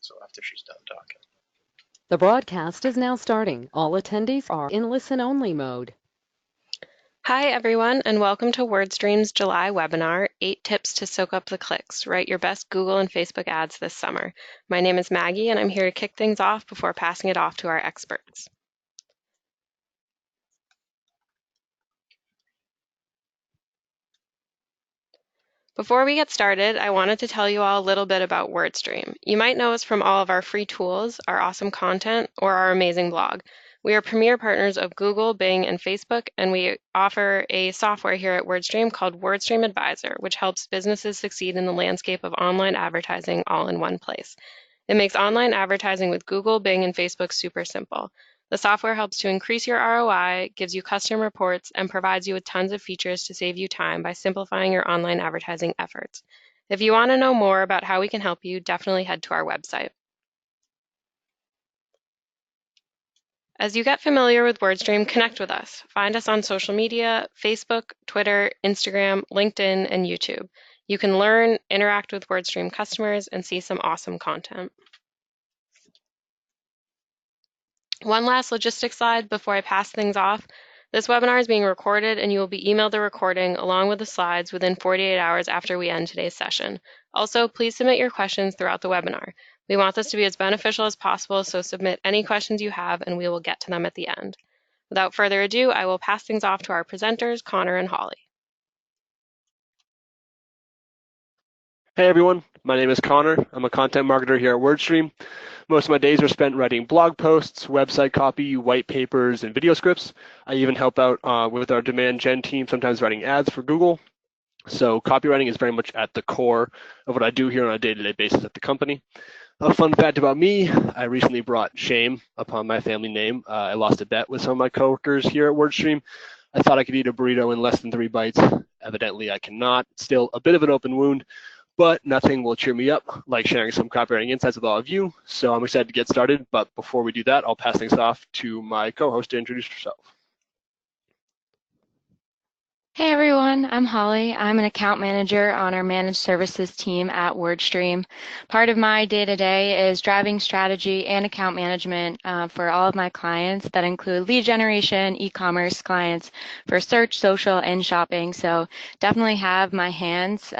so after she's done talking. The broadcast is now starting. All attendees are in listen-only mode. Hi, everyone, and welcome to WordStream's July webinar, 8 Tips to Soak Up the Clicks, Write Your Best Google and Facebook Ads This Summer. My name is Maggie, and I'm here to kick things off before passing it off to our experts. Before we get started, I wanted to tell you all a little bit about WordStream. You might know us from all of our free tools, our awesome content, or our amazing blog. We are premier partners of Google, Bing, and Facebook, and we offer a software here at WordStream called WordStream Advisor, which helps businesses succeed in the landscape of online advertising all in one place. It makes online advertising with Google, Bing, and Facebook super simple. The software helps to increase your ROI, gives you custom reports, and provides you with tons of features to save you time by simplifying your online advertising efforts. If you want to know more about how we can help you, definitely head to our website. As you get familiar with WordStream, connect with us. Find us on social media, Facebook, Twitter, Instagram, LinkedIn, and YouTube. You can learn, interact with WordStream customers, and see some awesome content. One last logistics slide before I pass things off. This webinar is being recorded and you will be emailed the recording along with the slides within 48 hours after we end today's session. Also, please submit your questions throughout the webinar. We want this to be as beneficial as possible, so submit any questions you have and we will get to them at the end. Without further ado, I will pass things off to our presenters, Connor and Holly. Hey everyone, my name is Connor. I'm a content marketer here at WordStream. Most of my days are spent writing blog posts, website copy, white papers, and video scripts. I even help out with our demand gen team, sometimes writing ads for Google. So copywriting is very much at the core of what I do here on a day-to-day basis at the company. A fun fact about me, I recently brought shame upon my family name. I lost a bet with some of my coworkers here at WordStream. I thought I could eat a burrito in less than 3 bites. Evidently, I cannot. Still a bit of an open wound, but nothing will cheer me up like sharing some copywriting insights with all of you. So I'm excited to get started. But before we do that, I'll pass things off to my co-host to introduce herself. Hey everyone, I'm Holly. I'm an account manager on our managed services team at WordStream. Part of my day-to-day is driving strategy and account management for all of my clients that include lead generation, e-commerce clients for search, social, and shopping. So definitely have my hands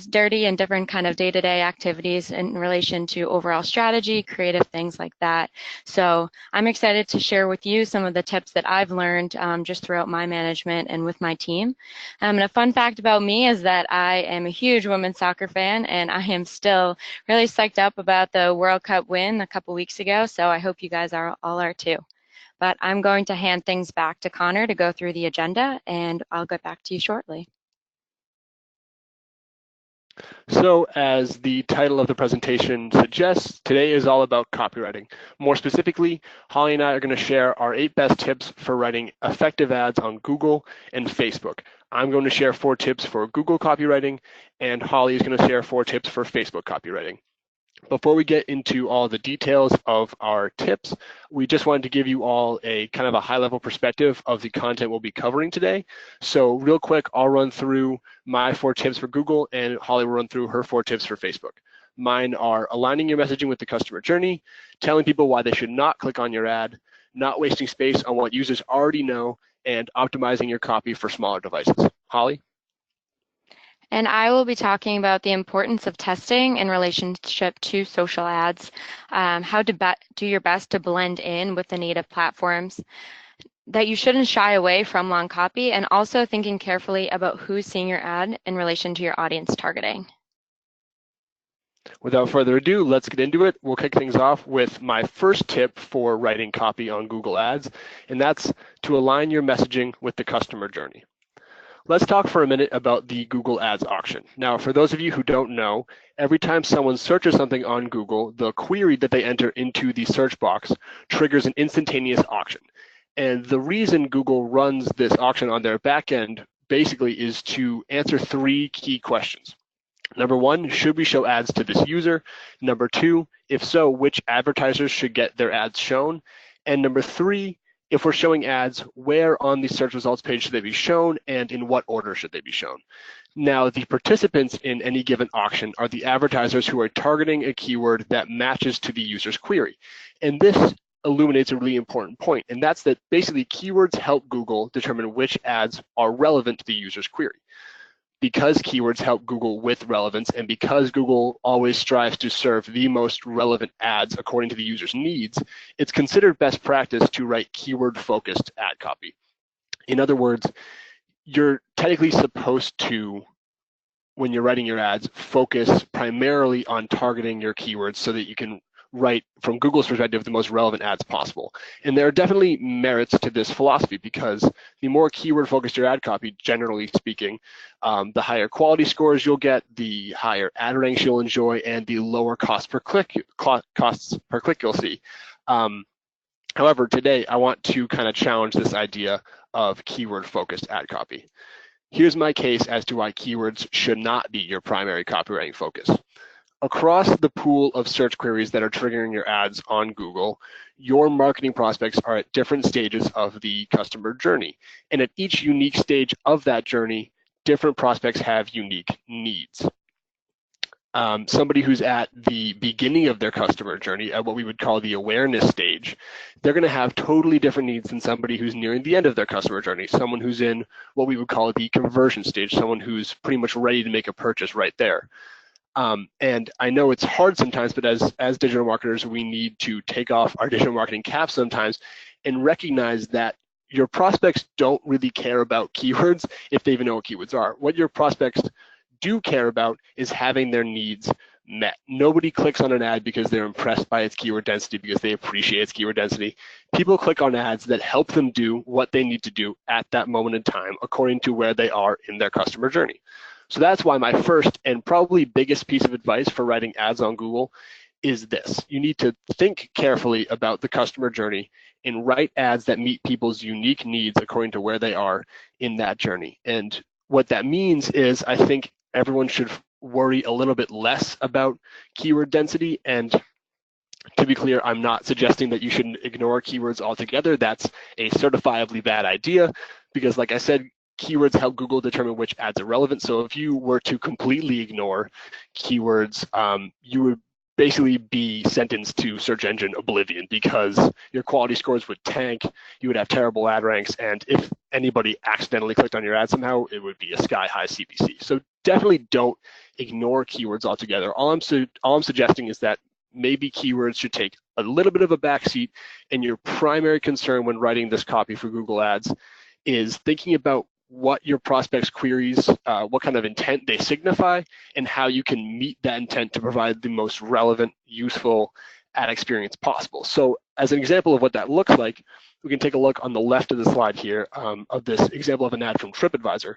dirty in different kind of day-to-day activities in relation to overall strategy, creative things like that. So I'm excited to share with you some of the tips that I've learned just throughout my management and with my team. And a fun fact about me is that I am a huge women's soccer fan, and I am still really psyched up about the World Cup win a couple weeks ago, so I hope you guys all are too. But I'm going to hand things back to Connor to go through the agenda, and I'll get back to you shortly. So as the title of the presentation suggests, today is all about copywriting. More specifically, Holly and I are going to share our 8 best tips for writing effective ads on Google and Facebook. I'm going to share 4 tips for Google copywriting, and Holly is going to share 4 tips for Facebook copywriting. Before we get into all the details of our tips, we just wanted to give you all a kind of a high-level perspective of the content we'll be covering today. So real quick, I'll run through my 4 tips for Google, and Holly will run through her 4 tips for Facebook. Mine are aligning your messaging with the customer journey, telling people why they should not click on your ad, not wasting space on what users already know, and optimizing your copy for smaller devices. Holly? And I will be talking about the importance of testing in relationship to social ads, how to do your best to blend in with the native platforms, that you shouldn't shy away from long copy, and also thinking carefully about who's seeing your ad in relation to your audience targeting. Without further ado, let's get into it. We'll kick things off with my first tip for writing copy on Google Ads, and that's to align your messaging with the customer journey. Let's talk for a minute about the Google Ads auction. Now, for those of you who don't know, every time someone searches something on Google, the query that they enter into the search box triggers an instantaneous auction. And the reason Google runs this auction on their backend basically is to answer 3 key questions. Number 1, should we show ads to this user? Number 2, if so, which advertisers should get their ads shown? And number 3, if we're showing ads, where on the search results page should they be shown and in what order should they be shown? Now, the participants in any given auction are the advertisers who are targeting a keyword that matches to the user's query. And this illuminates a really important point, and that's that basically keywords help Google determine which ads are relevant to the user's query. Because keywords help Google with relevance, and because Google always strives to serve the most relevant ads according to the user's needs, it's considered best practice to write keyword-focused ad copy. In other words, you're technically supposed to, when you're writing your ads, focus primarily on targeting your keywords so that you can write, from Google's perspective, the most relevant ads possible. And there are definitely merits to this philosophy because the more keyword-focused your ad copy, generally speaking, the higher quality scores you'll get, the higher ad ranks you'll enjoy, and the lower costs per click you'll see. However, today I want to kind of challenge this idea of keyword-focused ad copy. Here's my case as to why keywords should not be your primary copywriting focus. Across the pool of search queries that are triggering your ads on Google, your marketing prospects are at different stages of the customer journey. And at each unique stage of that journey, different prospects have unique needs. Somebody who's at the beginning of their customer journey, at what we would call the awareness stage, they're going to have totally different needs than somebody who's nearing the end of their customer journey, someone who's in what we would call the conversion stage, someone who's pretty much ready to make a purchase right there. And I know it's hard sometimes, but as digital marketers, we need to take off our digital marketing caps sometimes and recognize that your prospects don't really care about keywords if they even know what keywords are. What your prospects do care about is having their needs met. Nobody clicks on an ad because they're impressed by its keyword density, because they appreciate its keyword density. People click on ads that help them do what they need to do at that moment in time according to where they are in their customer journey. So that's why my first and probably biggest piece of advice for writing ads on Google is this. You need to think carefully about the customer journey and write ads that meet people's unique needs according to where they are in that journey. And what that means is I think everyone should worry a little bit less about keyword density. And to be clear, I'm not suggesting that you shouldn't ignore keywords altogether. That's a certifiably bad idea because, like I said, keywords help Google determine which ads are relevant. So if you were to completely ignore keywords, you would basically be sentenced to search engine oblivion because your quality scores would tank, you would have terrible ad ranks, and if anybody accidentally clicked on your ad somehow, it would be a sky-high CPC. So definitely don't ignore keywords altogether. All I'm suggesting is that maybe keywords should take a little bit of a backseat, and your primary concern when writing this copy for Google Ads is thinking about what your prospects' queries, what kind of intent they signify, and how you can meet that intent to provide the most relevant, useful ad experience possible. So as an example of what that looks like, we can take a look on the left of the slide here of this example of an ad from TripAdvisor.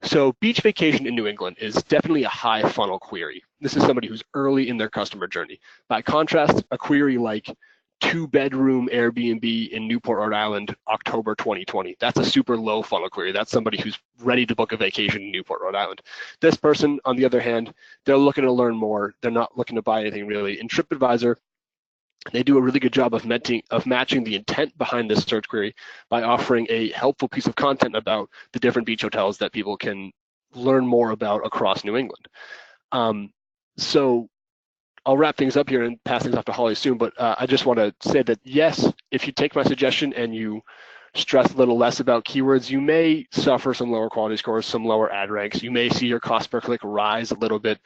So beach vacation in New England is definitely a high funnel query. This is somebody who's early in their customer journey. By contrast, a query like 2-bedroom Airbnb in Newport, Rhode Island, October 2020. That's a super low funnel query. That's somebody who's ready to book a vacation in Newport, Rhode Island. This person, on the other hand, they're looking to learn more. They're not looking to buy anything really. In TripAdvisor, they do a really good job of matching the intent behind this search query by offering a helpful piece of content about the different beach hotels that people can learn more about across New England. So I'll wrap things up here and pass things off to Holly soon, but I just want to say that yes, if you take my suggestion and you stress a little less about keywords, you may suffer some lower quality scores, some lower ad ranks. You may see your cost per click rise a little bit.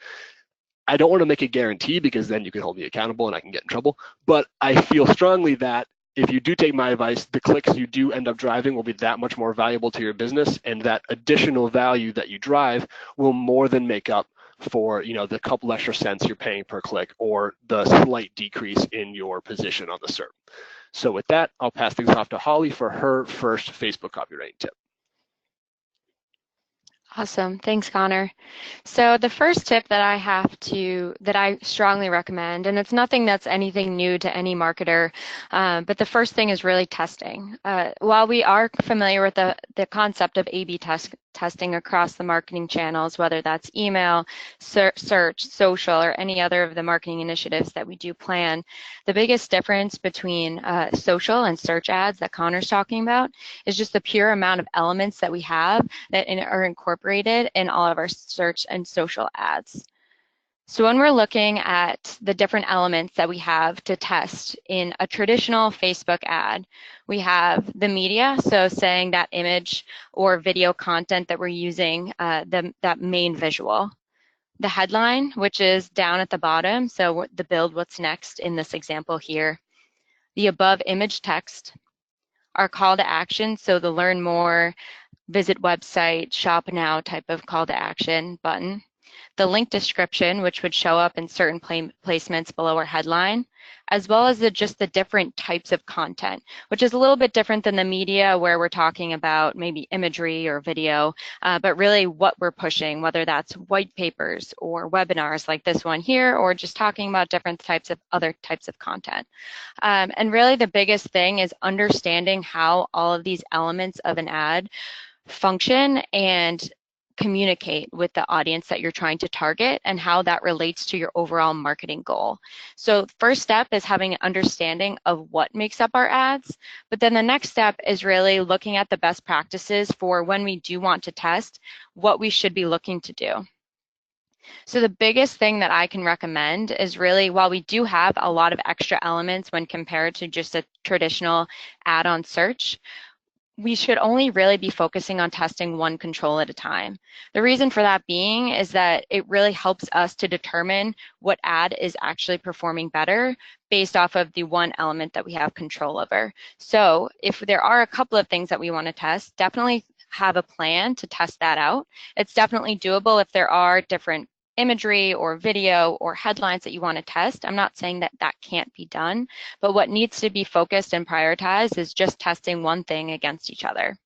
I don't want to make a guarantee because then you can hold me accountable and I can get in trouble, but I feel strongly that if you do take my advice, the clicks you do end up driving will be that much more valuable to your business, and that additional value that you drive will more than make up for the couple extra cents you're paying per click or the slight decrease in your position on the SERP. So with that, I'll pass things off to Holly for her first Facebook copywriting tip. Awesome. Thanks, Connor. So the first tip that I strongly recommend, and it's nothing that's anything new to any marketer, but the first thing is really testing. While we are familiar with the concept of A/B testing across the marketing channels, whether that's email, search, social, or any other of the marketing initiatives that we do plan. The biggest difference between social and search ads that Connor's talking about is just the pure amount of elements that we have that are incorporated in all of our search and social ads. So when we're looking at the different elements that we have to test in a traditional Facebook ad, we have the media, so saying that image or video content that we're using, that main visual. The headline, which is down at the bottom, so the build what's next in this example here. The above image text, our call to action, so the learn more, visit website, shop now type of call to action button. The link description, which would show up in certain placements below our headline, as well as just the different types of content, which is a little bit different than the media where we're talking about maybe imagery or video, but really what we're pushing, whether that's white papers or webinars like this one here, or just talking about different types of other types of content. And really the biggest thing is understanding how all of these elements of an ad function and communicate with the audience that you're trying to target and how that relates to your overall marketing goal. So first step is having an understanding of what makes up our ads, but then the next step is really looking at the best practices for when we do want to test what we should be looking to do. So the biggest thing that I can recommend is really, while we do have a lot of extra elements when compared to just a traditional ad on search, we should only really be focusing on testing one control at a time. The reason for that being is that it really helps us to determine what ad is actually performing better based off of the one element that we have control over. So if there are a couple of things that we want to test, definitely have a plan to test that out. It's definitely doable if there are different imagery or video or headlines that you want to test. I'm not saying that that can't be done, but what needs to be focused and prioritized is just testing one thing against each other.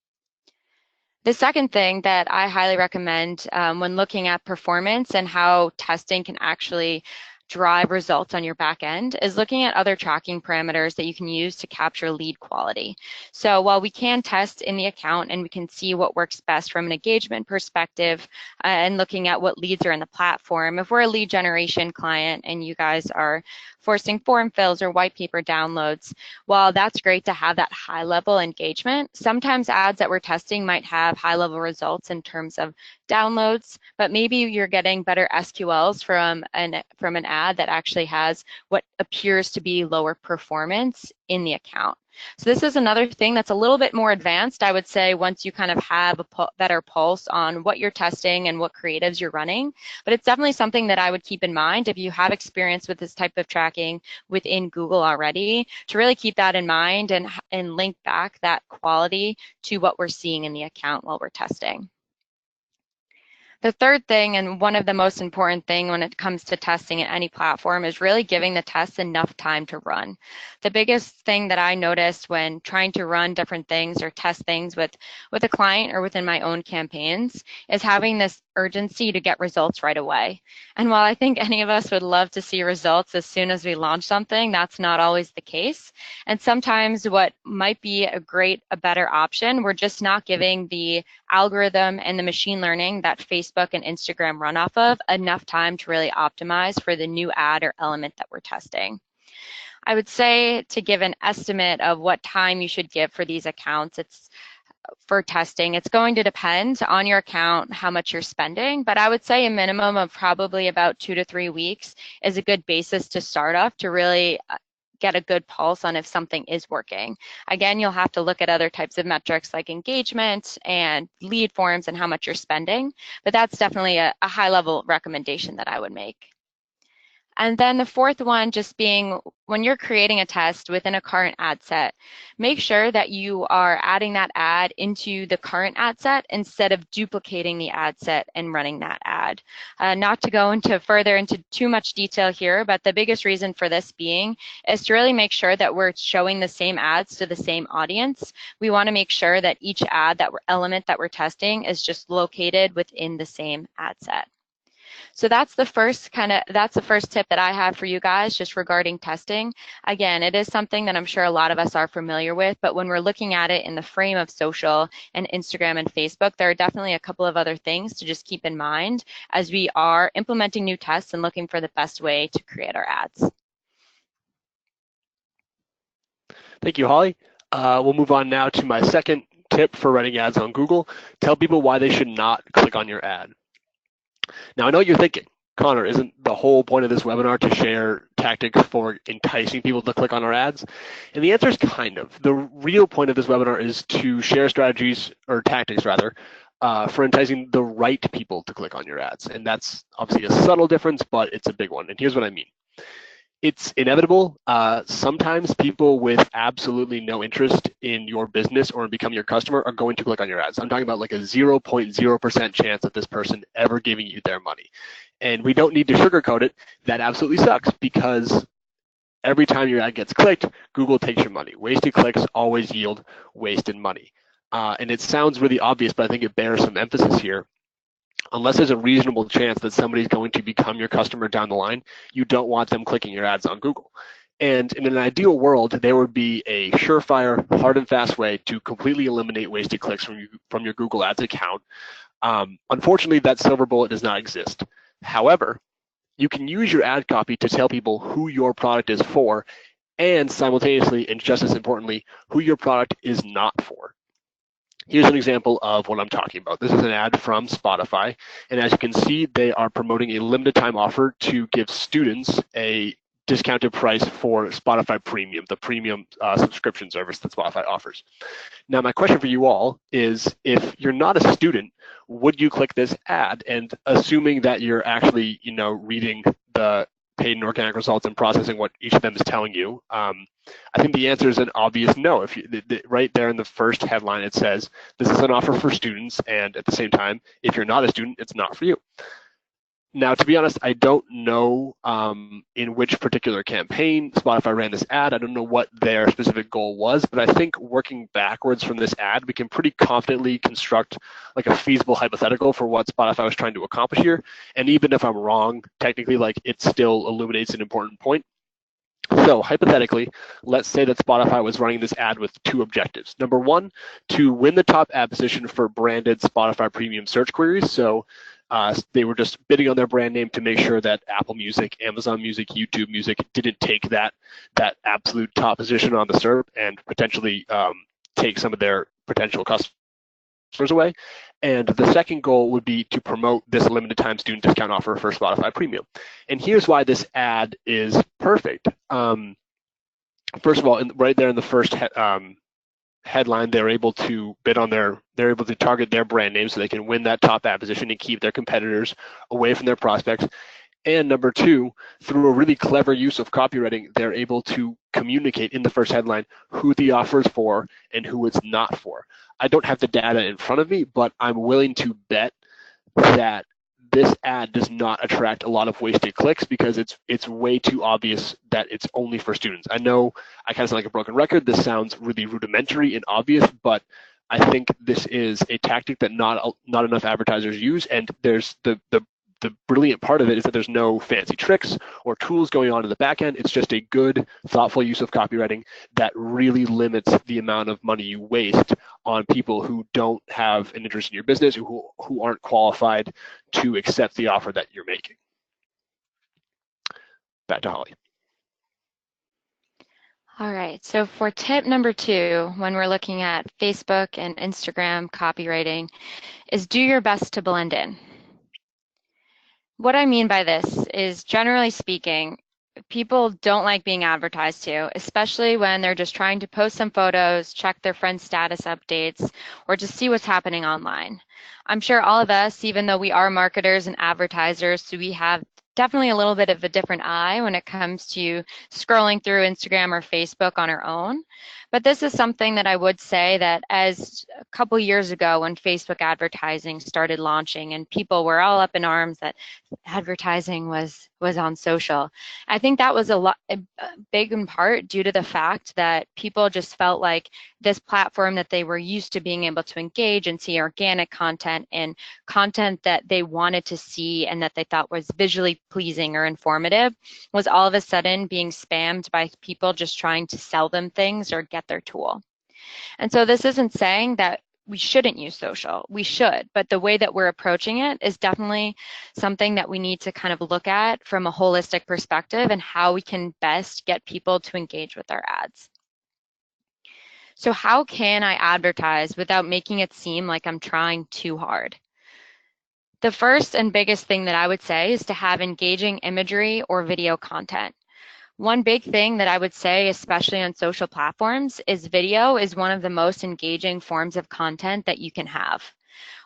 The second thing that I highly recommend when looking at performance and how testing can actually drive results on your back end is looking at other tracking parameters that you can use to capture lead quality. So while we can test in the account and we can see what works best from an engagement perspective and looking at what leads are in the platform, if we're a lead generation client and you guys are forcing form fills or white paper downloads, while that's great to have that high level engagement, sometimes ads that we're testing might have high level results in terms of downloads, but maybe you're getting better SQLs from an ad that actually has what appears to be lower performance in the account. So this is another thing that's a little bit more advanced, I would say, once you kind of have a better pulse on what you're testing and what creatives you're running. But it's definitely something that I would keep in mind if you have experience with this type of tracking within Google already, to really keep that in mind and link back that quality to what we're seeing in the account while we're testing. The third thing, and one of the most important thing when it comes to testing at any platform, is really giving the tests enough time to run. The biggest thing that I noticed when trying to run different things or test things with a client or within my own campaigns is having this urgency to get results right away. And while I think any of us would love to see results as soon as we launch something, that's not always the case. And sometimes what might be a better option, we're just not giving the algorithm and the machine learning that Facebook and Instagram run off of enough time to really optimize for the new ad or element that we're testing. I would say, to give an estimate of what time you should give for these accounts, for testing, it's going to depend on your account, how much you're spending, but I would say a minimum of probably about 2 to 3 weeks is a good basis to start off to really get a good pulse on if something is working. Again, you'll have to look at other types of metrics like engagement and lead forms and how much you're spending, but that's definitely a high-level recommendation that I would make. And then the fourth one just being, when you're creating a test within a current ad set, make sure that you are adding that ad into the current ad set instead of duplicating the ad set and running that ad. Not to go further into too much detail here, but the biggest reason for this being is to really make sure that we're showing the same ads to the same audience. We want to make sure that each element that we're testing is just located within the same ad set. So that's the first tip that I have for you guys just regarding testing. Again, it is something that I'm sure a lot of us are familiar with, but when we're looking at it in the frame of social and Instagram and Facebook, there are definitely a couple of other things to just keep in mind as we are implementing new tests and looking for the best way to create our ads. Thank you, Holly. We'll move on now to my second tip for running ads on Google. Tell people why they should not click on your ad. Now, I know what you're thinking, Connor, isn't the whole point of this webinar to share tactics for enticing people to click on our ads? And the answer is kind of. The real point of this webinar is to share strategies, or tactics rather, for enticing the right people to click on your ads. And that's obviously a subtle difference, but it's a big one. And here's what I mean. It's inevitable. Sometimes people with absolutely no interest in your business or in becoming your customer are going to click on your ads. I'm talking about like a 0.0% chance of this person ever giving you their money. And we don't need to sugarcoat it. That absolutely sucks, because every time your ad gets clicked, Google takes your money. Wasted clicks always yield wasted money. And it sounds really obvious, but I think it bears some emphasis here. Unless there's a reasonable chance that somebody's going to become your customer down the line, you don't want them clicking your ads on Google. And in an ideal world, there would be a surefire, hard and fast way to completely eliminate wasted clicks from your Google Ads account. Unfortunately, that silver bullet does not exist. However, you can use your ad copy to tell people who your product is for, and simultaneously, and just as importantly, who your product is not for. Here's an example of what I'm talking about. This is an ad from Spotify, and as you can see, they are promoting a limited time offer to give students a discounted price for Spotify Premium, the premium subscription service that Spotify offers. Now, my question for you all is, if you're not a student, would you click this ad? And assuming that you're actually, reading the paid and organic results and processing what each of them is telling you, I think the answer is an obvious no. If right there in the first headline, it says this is an offer for students, and at the same time, if you're not a student, it's not for you. Now, to be honest, I don't know in which particular campaign Spotify ran this ad. I don't know what their specific goal was, but I think working backwards from this ad, we can pretty confidently construct like a feasible hypothetical for what Spotify was trying to accomplish here. And even if I'm wrong, technically, it still illuminates an important point. So hypothetically, let's say that Spotify was running this ad with two objectives. Number one, to win the top ad position for branded Spotify premium search queries. So they were just bidding on their brand name to make sure that Apple Music, Amazon Music, YouTube Music didn't take that absolute top position on the SERP and potentially take some of their potential customers away. And the second goal would be to promote this limited time student discount offer for Spotify Premium. And here's why this ad is perfect. First of all, right there in the first headline, they're able to they're able to target their brand name so they can win that top ad position and keep their competitors away from their prospects. And number two, through a really clever use of copywriting, they're able to communicate in the first headline who the offer is for and who it's not for. I don't have the data in front of me, but I'm willing to bet that this ad does not attract a lot of wasted clicks because it's way too obvious that it's only for students. I know I kind of sound like a broken record. This sounds really rudimentary and obvious, but I think this is a tactic that not enough advertisers use, and there's the brilliant part of it is that there's no fancy tricks or tools going on in the back end. It's just a good, thoughtful use of copywriting that really limits the amount of money you waste on people who don't have an interest in your business, who aren't qualified to accept the offer that you're making. Back to Holly. All right, so for tip number 2, when we're looking at Facebook and Instagram copywriting, is do your best to blend in. What I mean by this is, generally speaking, people don't like being advertised to, especially when they're just trying to post some photos, check their friends' status updates, or just see what's happening online. I'm sure all of us, even though we are marketers and advertisers, so we have definitely a little bit of a different eye when it comes to scrolling through Instagram or Facebook on our own. But this is something that I would say that as a couple years ago when Facebook advertising started launching and people were all up in arms that advertising was on social, I think that was a big in part due to the fact that people just felt like this platform that they were used to being able to engage and see organic content and content that they wanted to see and that they thought was visually pleasing or informative was all of a sudden being spammed by people just trying to sell them things or get their tool. And so this isn't saying that we shouldn't use social. We should, but the way that we're approaching it is definitely something that we need to kind of look at from a holistic perspective and how we can best get people to engage with our ads. So how can I advertise without making it seem like I'm trying too hard? The first and biggest thing that I would say is to have engaging imagery or video content. One big thing that I would say, especially on social platforms, is video is one of the most engaging forms of content that you can have.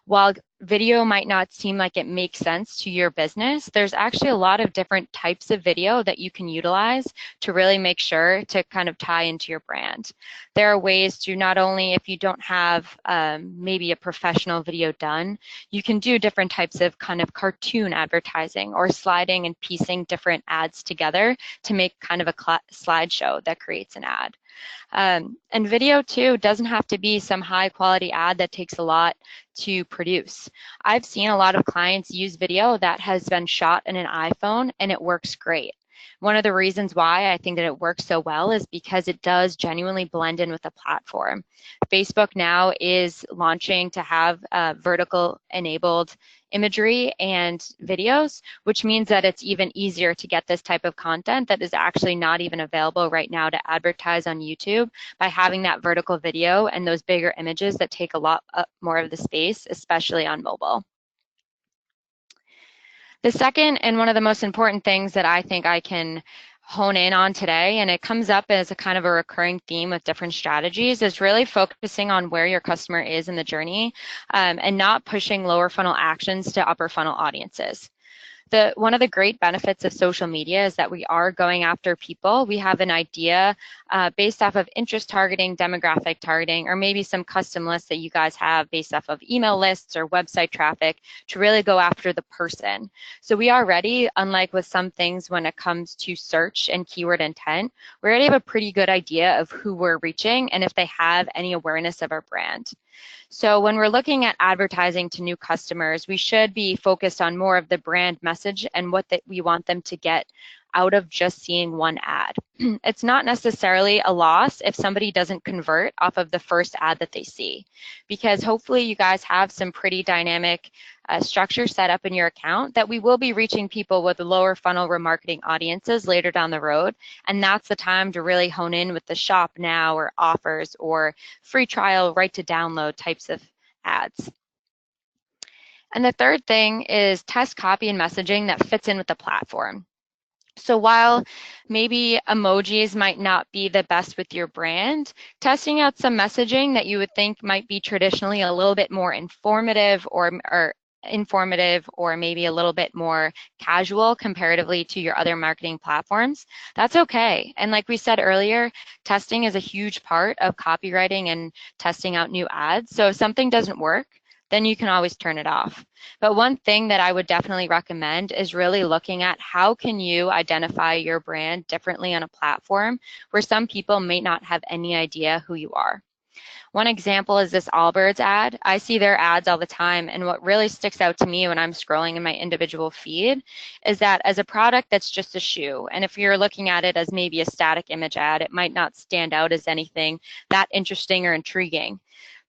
While video might not seem like it makes sense to your business, there's actually a lot of different types of video that you can utilize to really make sure to kind of tie into your brand. There are ways to not only, if you don't have maybe a professional video done, you can do different types of kind of cartoon advertising or sliding and piecing different ads together to make kind of a slideshow that creates an ad. And video too doesn't have to be some high quality ad that takes a lot to produce. I've seen a lot of clients use video that has been shot in an iPhone and it works great. One of the reasons why I think that it works so well is because it does genuinely blend in with the platform. Facebook now is launching to have vertical enabled imagery and videos, which means that it's even easier to get this type of content that is actually not even available right now to advertise on YouTube by having that vertical video and those bigger images that take a lot more of the space, especially on mobile. The second and one of the most important things that I think I can hone in on today, and it comes up as a kind of a recurring theme with different strategies, is really focusing on where your customer is in the journey and not pushing lower funnel actions to upper funnel audiences. One of the great benefits of social media is that we are going after people. We have an idea based off of interest targeting, demographic targeting, or maybe some custom lists that you guys have based off of email lists or website traffic to really go after the person. So we already, unlike with some things when it comes to search and keyword intent, we already have a pretty good idea of who we're reaching and if they have any awareness of our brand. So when we're looking at advertising to new customers, we should be focused on more of the brand message and what we want them to get out of just seeing one ad. It's not necessarily a loss if somebody doesn't convert off of the first ad that they see, because hopefully you guys have some pretty dynamic structure set up in your account that we will be reaching people with lower funnel remarketing audiences later down the road. And that's the time to really hone in with the shop now or offers or free trial, right to download types of ads. And the third thing is test copy and messaging that fits in with the platform. So while maybe emojis might not be the best with your brand, testing out some messaging that you would think might be traditionally a little bit more informative or maybe a little bit more casual comparatively to your other marketing platforms, that's okay. And like we said earlier, testing is a huge part of copywriting and testing out new ads. So if something doesn't work, then you can always turn it off. But one thing that I would definitely recommend is really looking at how can you identify your brand differently on a platform where some people may not have any idea who you are. One example is this Allbirds ad. I see their ads all the time, and what really sticks out to me when I'm scrolling in my individual feed is that as a product that's just a shoe, and if you're looking at it as maybe a static image ad, it might not stand out as anything that interesting or intriguing.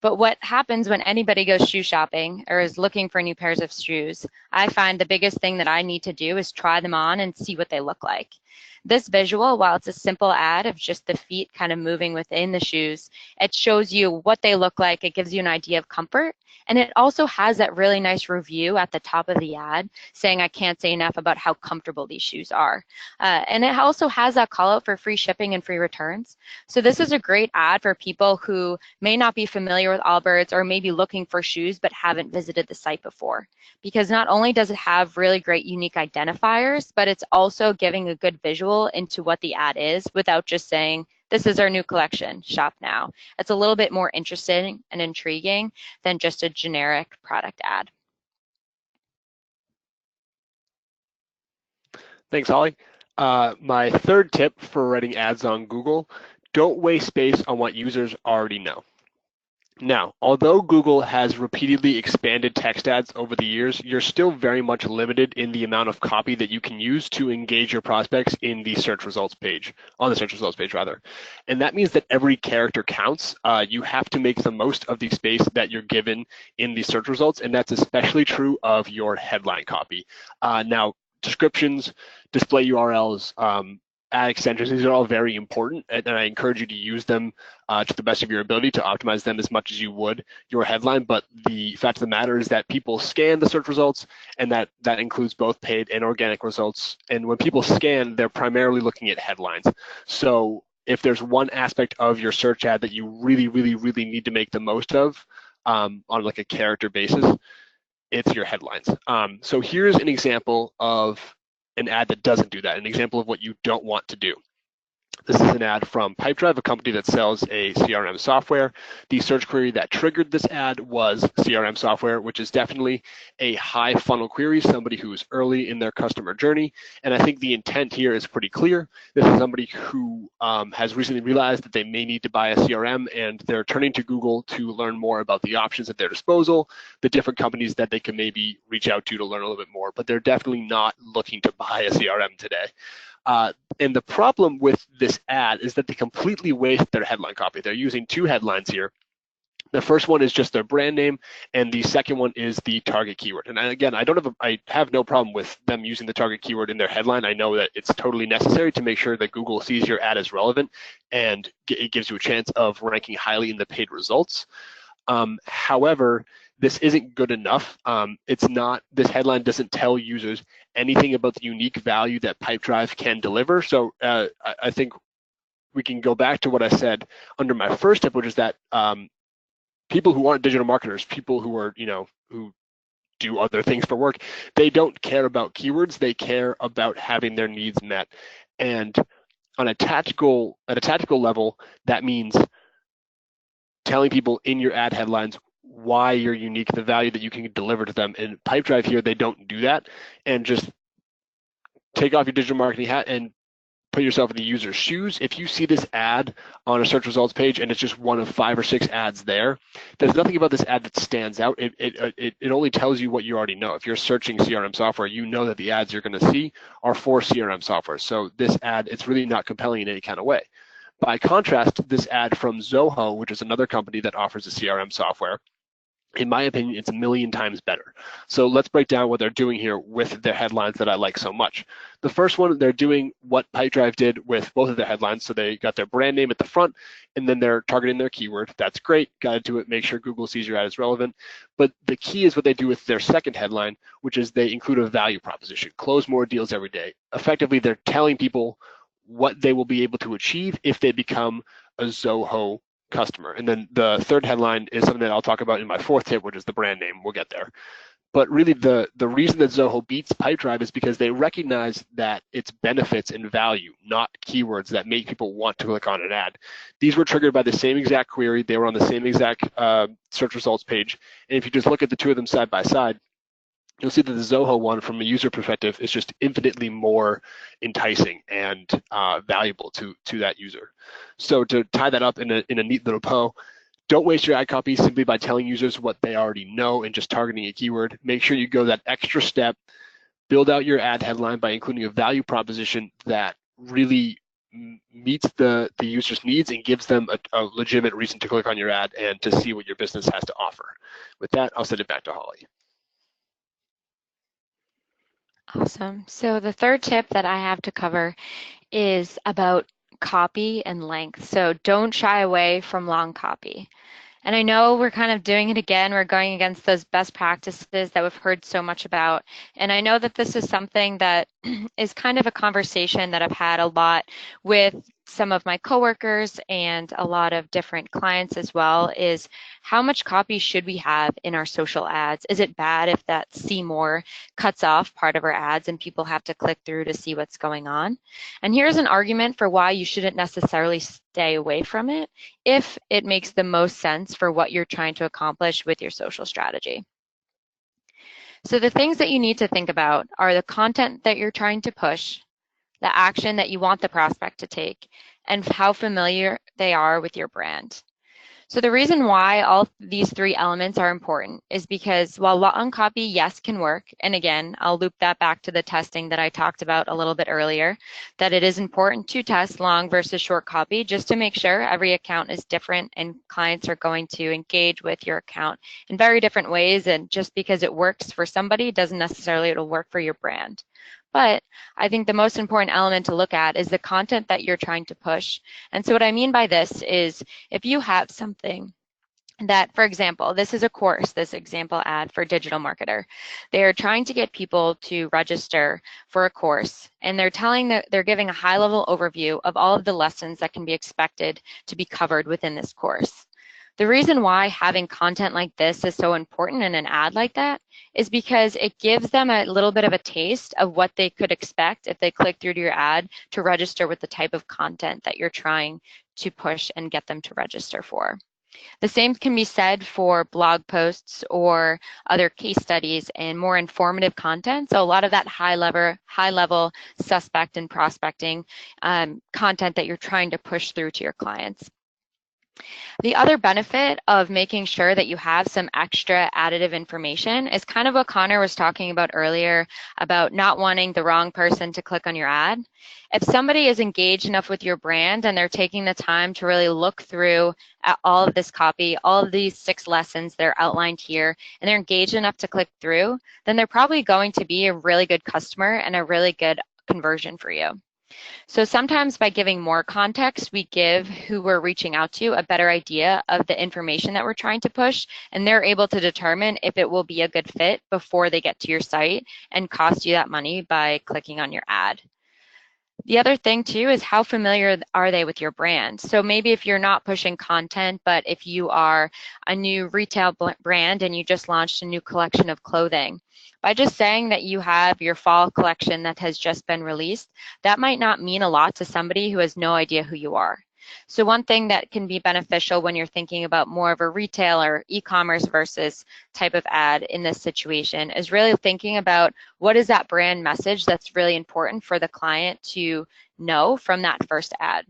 But what happens when anybody goes shoe shopping or is looking for new pairs of shoes, I find the biggest thing that I need to do is try them on and see what they look like. This visual, while it's a simple ad of just the feet kind of moving within the shoes, it shows you what they look like. It gives you an idea of comfort. And it also has that really nice review at the top of the ad saying, I can't say enough about how comfortable these shoes are. And it also has that call out for free shipping and free returns. So this is a great ad for people who may not be familiar with Allbirds or maybe looking for shoes but haven't visited the site before. Because not only does it have really great unique identifiers, but it's also giving a good visual into what the ad is without just saying, this is our new collection, shop now. It's a little bit more interesting and intriguing than just a generic product ad. Thanks, Holly. My third tip for writing ads on Google, don't waste space on what users already know. Now, although Google has repeatedly expanded text ads over the years, you're still very much limited in the amount of copy that you can use to engage your prospects in the search results page, on the search results page rather. And that means that every character counts. You have to make the most of the space that you're given in the search results, and that's especially true of your headline copy. Now, descriptions, display URLs, ad extensions, these are all very important, and I encourage you to use them to the best of your ability to optimize them as much as you would your headline. But the fact of the matter is that people scan the search results, and that includes both paid and organic results. And when people scan, they're primarily looking at headlines. So if there's one aspect of your search ad that you really, really, really need to make the most of on like a character basis, it's your headlines. So here's an example of an ad that doesn't do that, an example of what you don't want to do. This is an ad from Pipedrive, a company that sells a CRM software. The search query that triggered this ad was CRM software, which is definitely a high funnel query, somebody who's early in their customer journey. And I think the intent here is pretty clear. This is somebody who has recently realized that they may need to buy a CRM, and they're turning to Google to learn more about the options at their disposal, the different companies that they can maybe reach out to learn a little bit more, but they're definitely not looking to buy a CRM today. And the problem with this ad is that they completely waste their headline copy. They're using two headlines here. The first one is just their brand name, and the second one is the target keyword. And again, I have no problem with them using the target keyword in their headline. I know that it's totally necessary to make sure that Google sees your ad as relevant, and it gives you a chance of ranking highly in the paid results. However, this isn't good enough. This headline doesn't tell users anything about the unique value that Pipedrive can deliver. So I think we can go back to what I said under my first tip, which is that people who aren't digital marketers, people who are, who do other things for work, they don't care about keywords. They care about having their needs met. And at a tactical level, that means telling people in your ad headlines why you're unique, the value that you can deliver to them. And Pipedrive here, they don't do that. And just take off your digital marketing hat and put yourself in the user's shoes. If you see this ad on a search results page and it's just one of 5 or 6 ads there's nothing about this ad that stands out. It only tells you what you already know. If you're searching CRM software, you know that the ads you're going to see are for CRM software. So this ad, it's really not compelling in any kind of way. By contrast, this ad from Zoho, which is another company that offers a CRM software, in my opinion, it's a million times better. So let's break down what they're doing here with their headlines that I like so much. The first one, they're doing what Pipedrive did with both of their headlines. So they got their brand name at the front, and then they're targeting their keyword. That's great. Got to do it. Make sure Google sees your ad as relevant. But the key is what they do with their second headline, which is they include a value proposition. Close more deals every day. Effectively, they're telling people what they will be able to achieve if they become a Zoho customer. And then the third headline is something that I'll talk about in my fourth tip, which is the brand name. We'll get there. But really the reason that Zoho beats Pipedrive is because they recognize that it's benefits and value, not keywords that make people want to click on an ad. These were triggered by the same exact query. They were on the same exact search results page. And if you just look at the two of them side by side, you'll see that the Zoho one, from a user perspective, is just infinitely more enticing and valuable to that user. So to tie that up in a neat little bow, don't waste your ad copy simply by telling users what they already know and just targeting a keyword. Make sure you go that extra step. Build out your ad headline by including a value proposition that really meets the user's needs and gives them a legitimate reason to click on your ad and to see what your business has to offer. With that, I'll send it back to Holly. Awesome. So the third tip that I have to cover is about copy and length. So don't shy away from long copy. And I know we're kind of doing it again. We're going against those best practices that we've heard so much about. And I know that this is something that is kind of a conversation that I've had a lot with some of my coworkers and a lot of different clients as well is how much copy should we have in our social ads? Is it bad if that see more cuts off part of our ads and people have to click through to see what's going on? And here's an argument for why you shouldn't necessarily stay away from it if it makes the most sense for what you're trying to accomplish with your social strategy. So the things that you need to think about are the content that you're trying to push, the action that you want the prospect to take, and how familiar they are with your brand. So the reason why all these three elements are important is because while long copy, yes, can work, and again, I'll loop that back to the testing that I talked about a little bit earlier, that it is important to test long versus short copy just to make sure every account is different and clients are going to engage with your account in very different ways, and just because it works for somebody doesn't necessarily it'll work for your brand. But I think the most important element to look at is the content that you're trying to push. And so what I mean by this is if you have something that, for example, this is a course, this example ad for digital marketer. They're trying to get people to register for a course, and they're giving a high-level overview of all of the lessons that can be expected to be covered within this course. The reason why having content like this is so important in an ad like that is because it gives them a little bit of a taste of what they could expect if they click through to your ad to register with the type of content that you're trying to push and get them to register for. The same can be said for blog posts or other case studies and more informative content. So a lot of that high level suspect and prospecting content that you're trying to push through to your clients. The other benefit of making sure that you have some extra additive information is kind of what Connor was talking about earlier about not wanting the wrong person to click on your ad. If somebody is engaged enough with your brand and they're taking the time to really look through at all of this copy, all of these 6 lessons that are outlined here, and they're engaged enough to click through, then they're probably going to be a really good customer and a really good conversion for you. So sometimes by giving more context, we give who we're reaching out to a better idea of the information that we're trying to push, and they're able to determine if it will be a good fit before they get to your site and cost you that money by clicking on your ad. The other thing too is how familiar are they with your brand? So maybe if you're not pushing content, but if you are a new retail brand and you just launched a new collection of clothing, by just saying that you have your fall collection that has just been released, that might not mean a lot to somebody who has no idea who you are. So one thing that can be beneficial when you're thinking about more of a retail or e-commerce versus type of ad in this situation is really thinking about what is that brand message that's really important for the client to know from that first ad.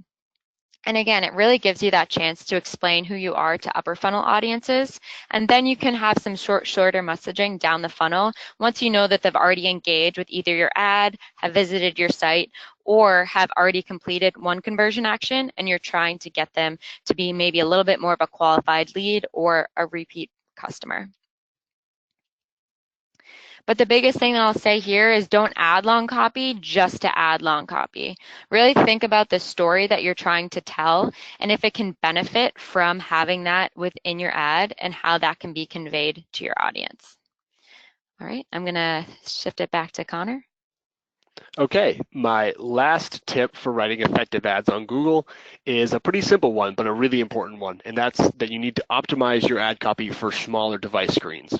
And again, it really gives you that chance to explain who you are to upper funnel audiences. And then you can have some shorter messaging down the funnel once you know that they've already engaged with either your ad, have visited your site, or have already completed one conversion action, and you're trying to get them to be maybe a little bit more of a qualified lead or a repeat customer. But the biggest thing that I'll say here is don't add long copy just to add long copy. Really think about the story that you're trying to tell and if it can benefit from having that within your ad and how that can be conveyed to your audience. All right, I'm going to shift it back to Connor. Okay, my last tip for writing effective ads on Google is a pretty simple one, but a really important one, and that's that you need to optimize your ad copy for smaller device screens.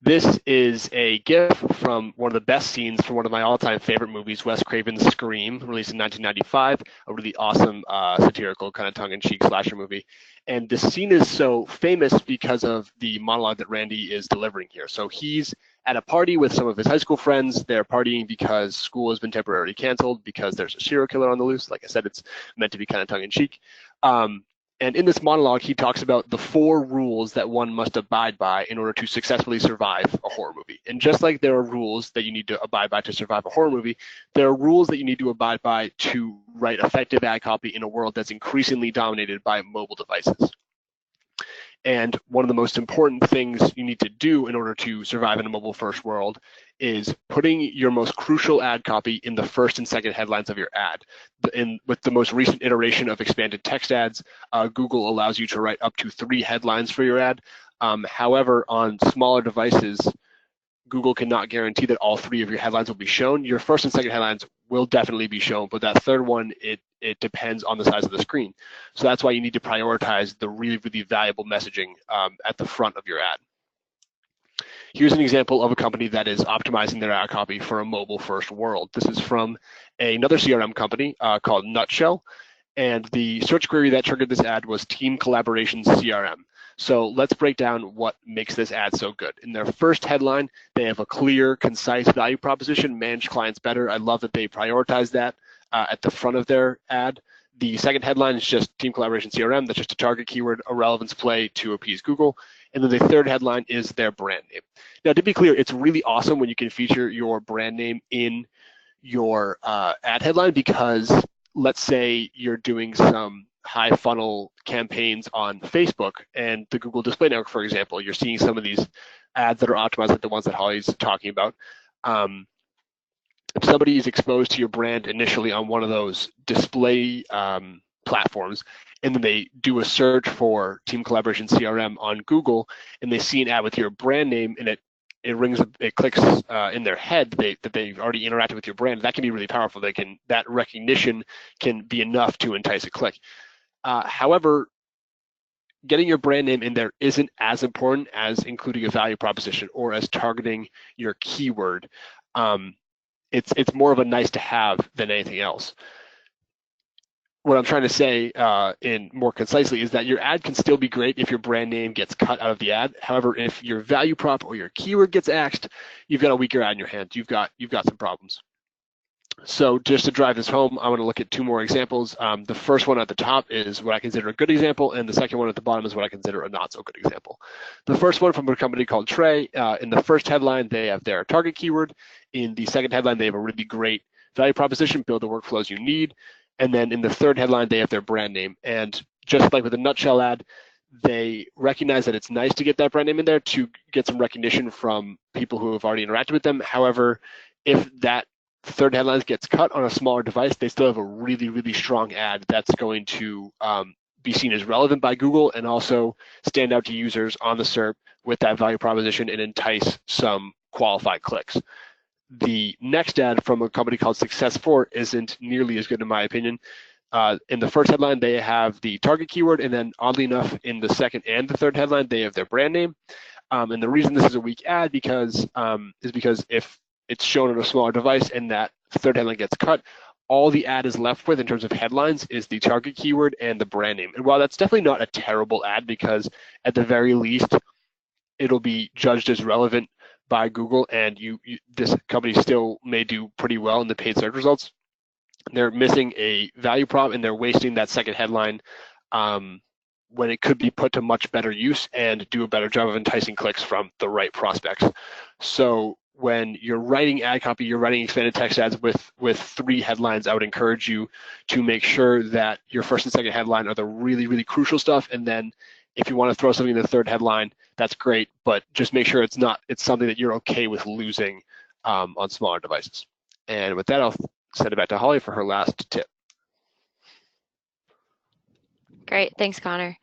This is a GIF from one of the best scenes from one of my all-time favorite movies, Wes Craven's Scream, released in 1995, a really awesome satirical kind of tongue-in-cheek slasher movie. And this scene is so famous because of the monologue that Randy is delivering here. So he's at a party with some of his high school friends. They're partying because school has been temporarily canceled because there's a serial killer on the loose. Like I said, it's meant to be kind of tongue-in-cheek. And in this monologue, he talks about the 4 rules that one must abide by in order to successfully survive a horror movie. And just like there are rules that you need to abide by to survive a horror movie, there are rules that you need to abide by to write effective ad copy in a world that's increasingly dominated by mobile devices. And one of the most important things you need to do in order to survive in a mobile-first world is putting your most crucial ad copy in the first and second headlines of your ad. With the most recent iteration of expanded text ads, Google allows you to write up to 3 headlines for your ad. However, on smaller devices, Google cannot guarantee that all 3 of your headlines will be shown. Your first and second headlines will definitely be shown, but that third one, it it depends on the size of the screen. So that's why you need to prioritize the really, really valuable messaging at the front of your ad. Here's an example of a company that is optimizing their ad copy for a mobile-first world. This is from another CRM company called Nutshell, and the search query that triggered this ad was Team Collaboration CRM. So let's break down what makes this ad so good. In their first headline, they have a clear, concise value proposition, manage clients better. I love that they prioritize that at the front of their ad. The second headline is just Team Collaboration CRM. That's just a target keyword, a relevance play to appease Google. And then the third headline is their brand name. Now, to be clear, it's really awesome when you can feature your brand name in your ad headline, because let's say you're doing some high funnel campaigns on Facebook and the Google Display Network, for example. You're seeing some of these ads that are optimized, like the ones that Holly's talking about. If somebody is exposed to your brand initially on one of those display platforms, and then they do a search for Team Collaboration CRM on Google, and they see an ad with your brand name, and it clicks in their head that they've already interacted with your brand. That can be really powerful. That recognition can be enough to entice a click. However, getting your brand name in there isn't as important as including a value proposition or as targeting your keyword. It's more of a nice to have than anything else. What I'm trying to say in more concisely is that your ad can still be great if your brand name gets cut out of the ad. However, if your value prop or your keyword gets axed, you've got a weaker ad in your hand. You've got some problems. So just to drive this home, I want to look at two more examples. The first one at the top is what I consider a good example, and the second one at the bottom is what I consider a not so good example. The first one from a company called Trey. In the first headline, they have their target keyword. In the second headline, they have a really great value proposition, build the workflows you need. And then in the third headline, they have their brand name. And just like with a Nutshell ad, they recognize that it's nice to get that brand name in there to get some recognition from people who have already interacted with them. However, if that third headline gets cut on a smaller device, they still have a really, really strong ad that's going to be seen as relevant by Google and also stand out to users on the SERP with that value proposition and entice some qualified clicks. The next ad from a company called Success4 isn't nearly as good in my opinion. In the first headline, they have the target keyword, and then oddly enough, in the second and the third headline, they have their brand name. And the reason this is a weak ad is because if it's shown on a smaller device and that third headline gets cut, all the ad is left with in terms of headlines is the target keyword and the brand name. And while that's definitely not a terrible ad, because at the very least, it'll be judged as relevant by Google, and this company still may do pretty well in the paid search results, they're missing a value prop and they're wasting that second headline when it could be put to much better use and do a better job of enticing clicks from the right prospects. So when you're writing ad copy, you're writing expanded text ads with 3 headlines, I would encourage you to make sure that your first and second headline are the really, really crucial stuff. And then if you want to throw something in the third headline, that's great, but just make sure it's something that you're okay with losing on smaller devices. And with that, I'll send it back to Holly for her last tip. Great, thanks, Connor.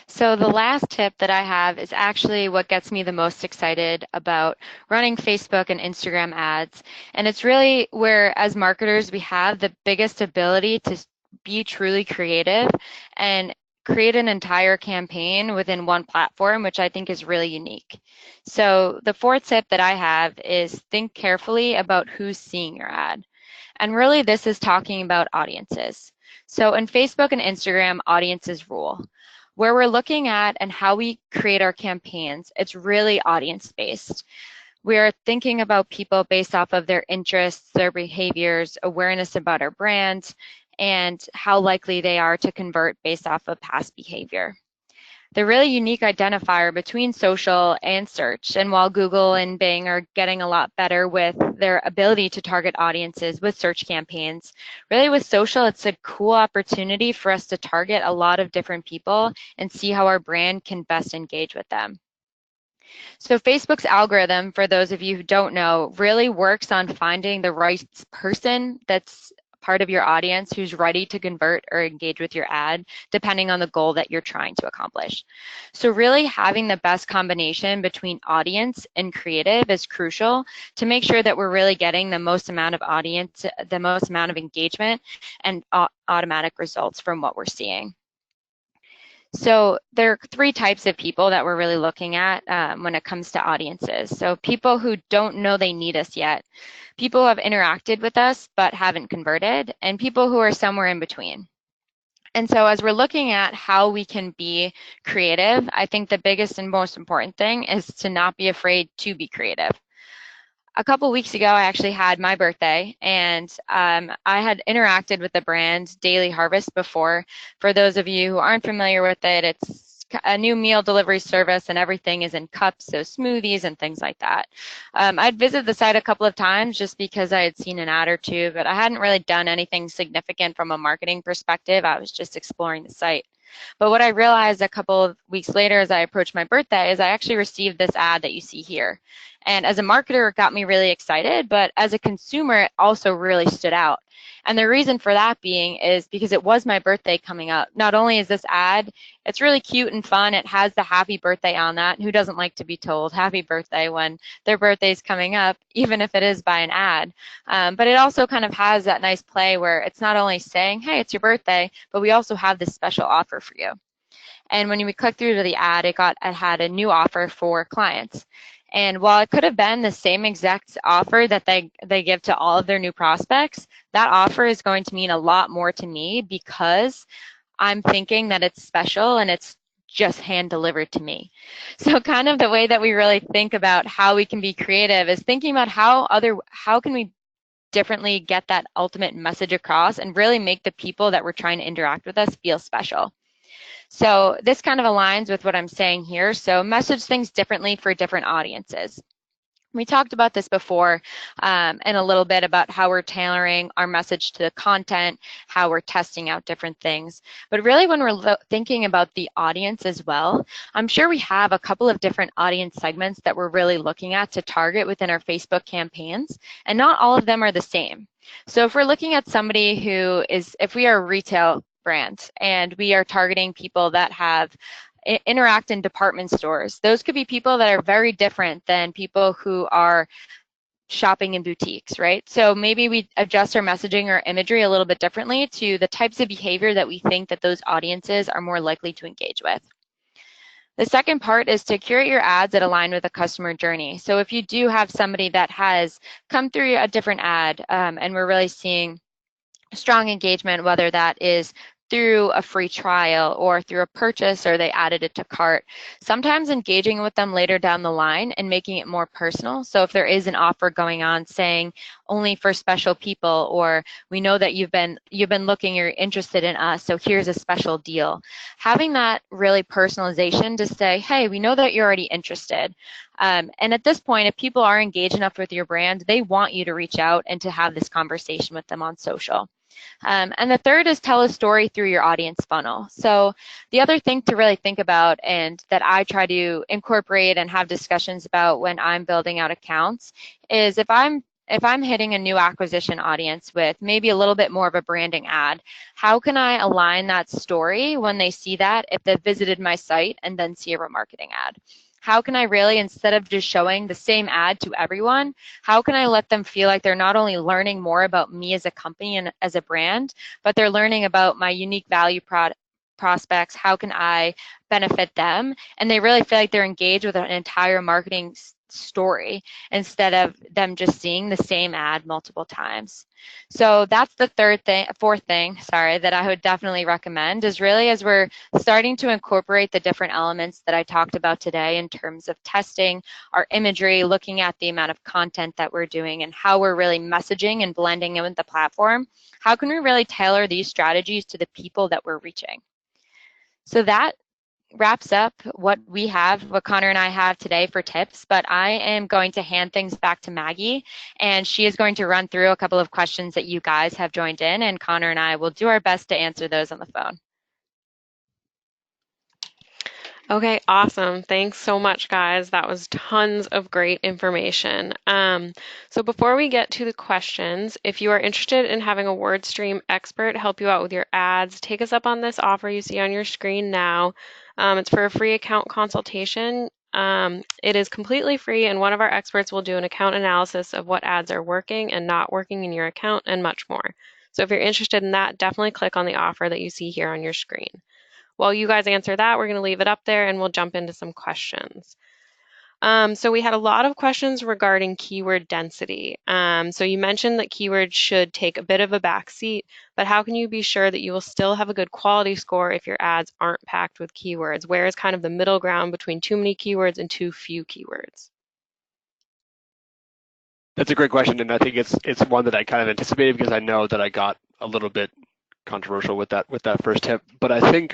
So the last tip that I have is actually what gets me the most excited about running Facebook and Instagram ads. And it's really where, as marketers, we have the biggest ability to be truly creative and create an entire campaign within one platform, which I think is really unique. So the fourth tip that I have is think carefully about who's seeing your ad. And really, this is talking about audiences. So in Facebook and Instagram, audiences rule. Where we're looking at and how we create our campaigns, it's really audience-based. We're thinking about people based off of their interests, their behaviors, awareness about our brand, and how likely they are to convert based off of past behavior. The really unique identifier between social and search, and while Google and Bing are getting a lot better with their ability to target audiences with search campaigns, really with social, it's a cool opportunity for us to target a lot of different people and see how our brand can best engage with them. So Facebook's algorithm, for those of you who don't know, really works on finding the right person that's part of your audience who's ready to convert or engage with your ad, depending on the goal that you're trying to accomplish. So really having the best combination between audience and creative is crucial to make sure that we're really getting the most amount of audience, the most amount of engagement and automatic results from what we're seeing. So there are three types of people that we're really looking at when it comes to audiences. So people who don't know they need us yet, people who have interacted with us but haven't converted, and people who are somewhere in between. And so as we're looking at how we can be creative, I think the biggest and most important thing is to not be afraid to be creative. A couple weeks ago, I actually had my birthday, and I had interacted with the brand Daily Harvest before. For those of you who aren't familiar with it, it's a new meal delivery service, and everything is in cups, so smoothies and things like that. I'd visited the site a couple of times just because I had seen an ad or two, but I hadn't really done anything significant from a marketing perspective. I was just exploring the site. But what I realized a couple of weeks later as I approached my birthday is I actually received this ad that you see here. And as a marketer, it got me really excited, but as a consumer, it also really stood out. And the reason for that being is because it was my birthday coming up. Not only is this ad, it's really cute and fun. It has the happy birthday on that. Who doesn't like to be told happy birthday when their birthday is coming up, even if it is by an ad? But it also kind of has that nice play where it's not only saying, hey, it's your birthday, but we also have this special offer for you. And when we clicked through to the ad, it had a new offer for clients. And while it could have been the same exact offer that they give to all of their new prospects, that offer is going to mean a lot more to me because I'm thinking that it's special and it's just hand delivered to me. So kind of the way that we really think about how we can be creative is thinking about how can we differently get that ultimate message across and really make the people that we're trying to interact with us feel special. So this kind of aligns with what I'm saying here. So message things differently for different audiences. We talked about this before and a little bit about how we're tailoring our message to the content, how we're testing out different things. But really when we're thinking about the audience as well, I'm sure we have a couple of different audience segments that we're really looking at to target within our Facebook campaigns, and not all of them are the same. So if we're looking at somebody who is, if we are a retail brand and we are targeting people that have interact in department stores, those could be people that are very different than people who are shopping in boutiques, right? So maybe we adjust our messaging or imagery a little bit differently to the types of behavior that we think that those audiences are more likely to engage with. The second part is to curate your ads that align with the customer journey. So if you do have somebody that has come through a different ad and we're really seeing strong engagement, whether that is through a free trial or through a purchase or they added it to cart. Sometimes engaging with them later down the line and making it more personal. So if there is an offer going on saying only for special people, or we know that you've been looking, you're interested in us, so here's a special deal. Having that really personalization to say, hey, we know that you're already interested. And at this point, if people are engaged enough with your brand, they want you to reach out and to have this conversation with them on social. And the third is tell a story through your audience funnel. So the other thing to really think about and that I try to incorporate and have discussions about when I'm building out accounts is if I'm hitting a new acquisition audience with maybe a little bit more of a branding ad, how can I align that story when they see that if they've visited my site and then see a remarketing ad? How can I really, instead of just showing the same ad to everyone, how can I let them feel like they're not only learning more about me as a company and as a brand, but they're learning about my unique value prospects? How can I benefit them? And they really feel like they're engaged with an entire marketing story instead of them just seeing the same ad multiple times. So that's the fourth thing, that I would definitely recommend is really as we're starting to incorporate the different elements that I talked about today in terms of testing our imagery, looking at the amount of content that we're doing and how we're really messaging and blending in with the platform, how can we really tailor these strategies to the people that we're reaching? So that wraps up what Connor and I have today for tips, but I am going to hand things back to Maggie, and she is going to run through a couple of questions that you guys have joined in, and Connor and I will do our best to answer those on the phone. Okay, awesome. Thanks so much, guys. That was tons of great information. So before we get to the questions, if you are interested in having a WordStream expert help you out with your ads, take us up on this offer you see on your screen now. It's for a free account consultation. It is completely free, and one of our experts will do an account analysis of what ads are working and not working in your account and much more. So if you're interested in that, definitely click on the offer that you see here on your screen. While you guys answer that, we're going to leave it up there and we'll jump into some questions. So we had a lot of questions regarding keyword density. So you mentioned that keywords should take a bit of a backseat, but how can you be sure that you will still have a good quality score if your ads aren't packed with keywords? Where is kind of the middle ground between too many keywords and too few keywords? That's a great question, and I think it's one that I kind of anticipated because I know that I got a little bit controversial with that first tip. But I think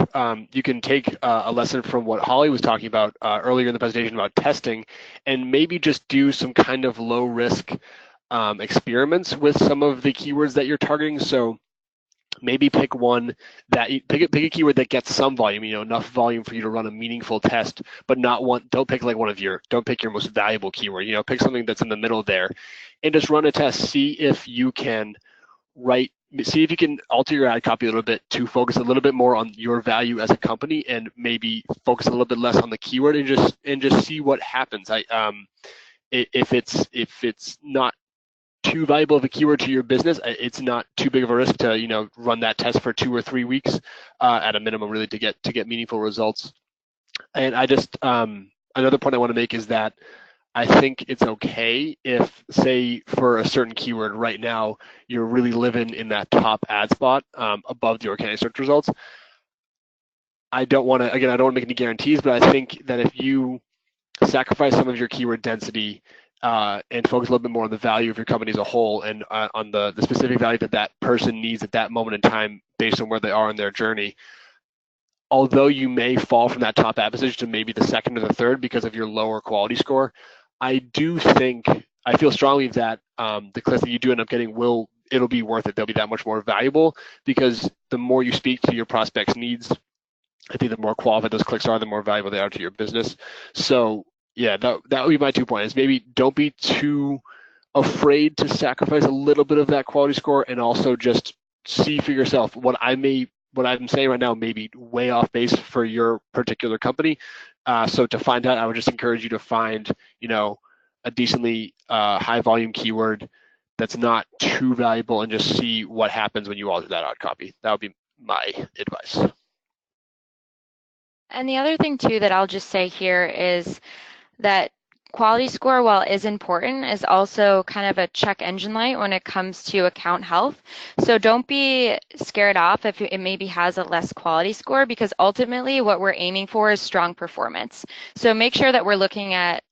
you can take a lesson from what Holly was talking about earlier in the presentation about testing, and maybe just do some kind of low risk experiments with some of the keywords that you're targeting. So maybe pick one that pick a keyword that gets some volume, enough volume for you to run a meaningful test, but not one. Don't pick like don't pick your most valuable keyword. Pick something that's in the middle there, and just run a test. See if you can alter your ad copy a little bit to focus a little bit more on your value as a company, and maybe focus a little bit less on the keyword, and just see what happens. If it's not too valuable of a keyword to your business, it's not too big of a risk to run that test for 2 or 3 weeks at a minimum, really, to get meaningful results. And I just another point I want to make is that I think it's okay if, say, for a certain keyword right now, you're really living in that top ad spot above the organic search results. I don't want to make any guarantees, but I think that if you sacrifice some of your keyword density and focus a little bit more on the value of your company as a whole, and on the specific value that person needs at that moment in time based on where they are in their journey, although you may fall from that top ad position to maybe the second or the third because of your lower quality score, I feel strongly that the clicks that you do end up getting it'll be worth it. They'll be that much more valuable, because the more you speak to your prospects' needs, I think the more qualified those clicks are, the more valuable they are to your business. So yeah, that would be my 2 points. Maybe don't be too afraid to sacrifice a little bit of that quality score, and also just see for yourself what I'm saying right now may be way off base for your particular company. So to find out, I would just encourage you to find, a decently high volume keyword that's not too valuable, and just see what happens when you alter that ad copy. That would be my advice. And the other thing too that I'll just say here is that quality score, while is important, is also kind of a check engine light when it comes to account health. So don't be scared off if it maybe has a less quality score, because ultimately what we're aiming for is strong performance. So make sure that